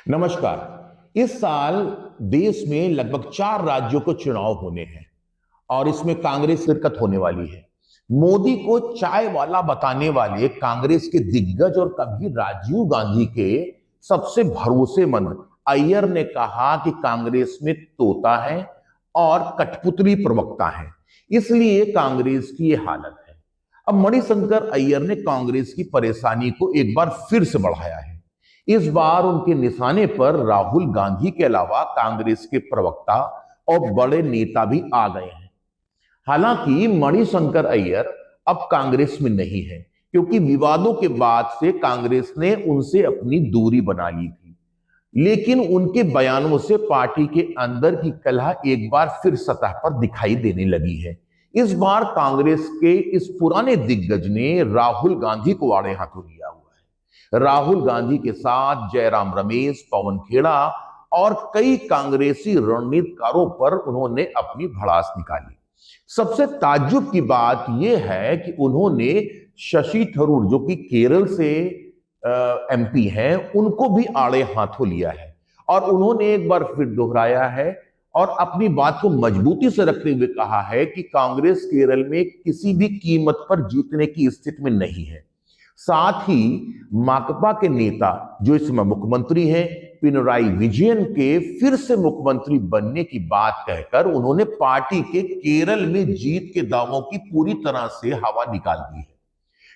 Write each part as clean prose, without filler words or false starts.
नमस्कार। इस साल देश में लगभग 4 राज्यों को चुनाव होने हैं और इसमें कांग्रेस शिरकत होने वाली है। मोदी को चाय वाला बताने वाले कांग्रेस के दिग्गज और कभी राजीव गांधी के सबसे भरोसेमंद अय्यर ने कहा कि कांग्रेस में तोता है और कठपुतली प्रवक्ता है, इसलिए कांग्रेस की ये हालत है। अब मणिशंकर अय्यर ने कांग्रेस की परेशानी को एक बार फिर से बढ़ाया है। इस बार उनके निशाने पर राहुल गांधी के अलावा कांग्रेस के प्रवक्ता और बड़े नेता भी आ गए हैं। हालांकि मणिशंकर अय्यर अब कांग्रेस में नहीं है, क्योंकि विवादों के बाद से कांग्रेस ने उनसे अपनी दूरी बना ली थी। लेकिन उनके बयानों से पार्टी के अंदर की कलह एक बार फिर सतह पर दिखाई देने लगी है। इस बार कांग्रेस के इस पुराने दिग्गज ने राहुल गांधी को आड़े हाथों लिया हुआ है। राहुल गांधी के साथ जयराम रमेश, पवन खेड़ा और कई कांग्रेसी रणनीतिकारों पर उन्होंने अपनी भड़ास निकाली। सबसे ताज्जुब की बात यह है कि उन्होंने शशि थरूर, जो कि केरल से एमपी हैं, उनको भी आड़े हाथों लिया है और उन्होंने एक बार फिर दोहराया है और अपनी बात को मजबूती से रखते हुए कहा है कि कांग्रेस केरल में किसी भी कीमत पर जीतने की स्थिति में नहीं है। साथ ही माकपा के नेता, जो इस समय मुख्यमंत्री हैं, पिनराई विजयन के फिर से मुख्यमंत्री बनने की बात कहकर उन्होंने पार्टी के केरल में जीत के दावों की पूरी तरह से हवा निकाल दी है,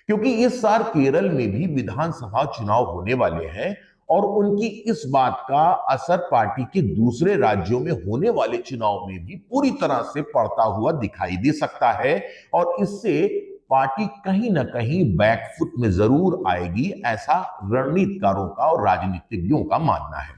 क्योंकि इस साल केरल में भी विधानसभा चुनाव होने वाले हैं और उनकी इस बात का असर पार्टी के दूसरे राज्यों में होने वाले चुनाव में भी पूरी तरह से पड़ता हुआ दिखाई दे सकता है और इससे पार्टी कहीं ना कहीं बैकफुट में जरूर आएगी, ऐसा रणनीतिकारों का और राजनीतिज्ञों का मानना है।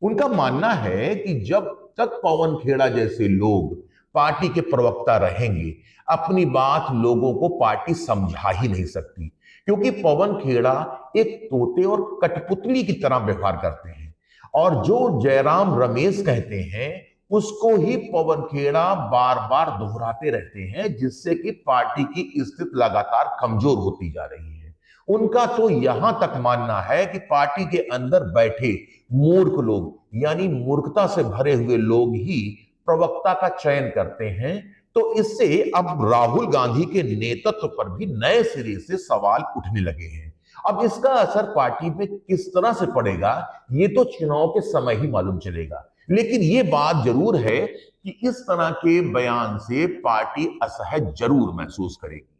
उनका मानना है कि जब तक पवन खेड़ा जैसे लोग पार्टी के प्रवक्ता रहेंगे, अपनी बात लोगों को पार्टी समझा ही नहीं सकती, क्योंकि पवन खेड़ा एक तोते और कठपुतली की तरह व्यवहार करते हैं और जो जयराम रमेश कहते हैं उसको ही पवन खेड़ा बार बार दोहराते रहते हैं, जिससे कि पार्टी की स्थिति लगातार कमजोर होती जा रही है। उनका तो यहां तक मानना है कि पार्टी के अंदर बैठे मूर्ख लोग, यानी मूर्खता से भरे हुए लोग ही प्रवक्ता का चयन करते हैं। तो इससे अब राहुल गांधी के नेतृत्व पर भी नए सिरे से सवाल उठने लगे हैं। अब इसका असर पार्टी पे किस तरह से पड़ेगा, ये तो चुनाव के समय ही मालूम चलेगा। लेकिन ये बात जरूर है कि इस तरह के बयान से पार्टी असहज जरूर महसूस करेगी।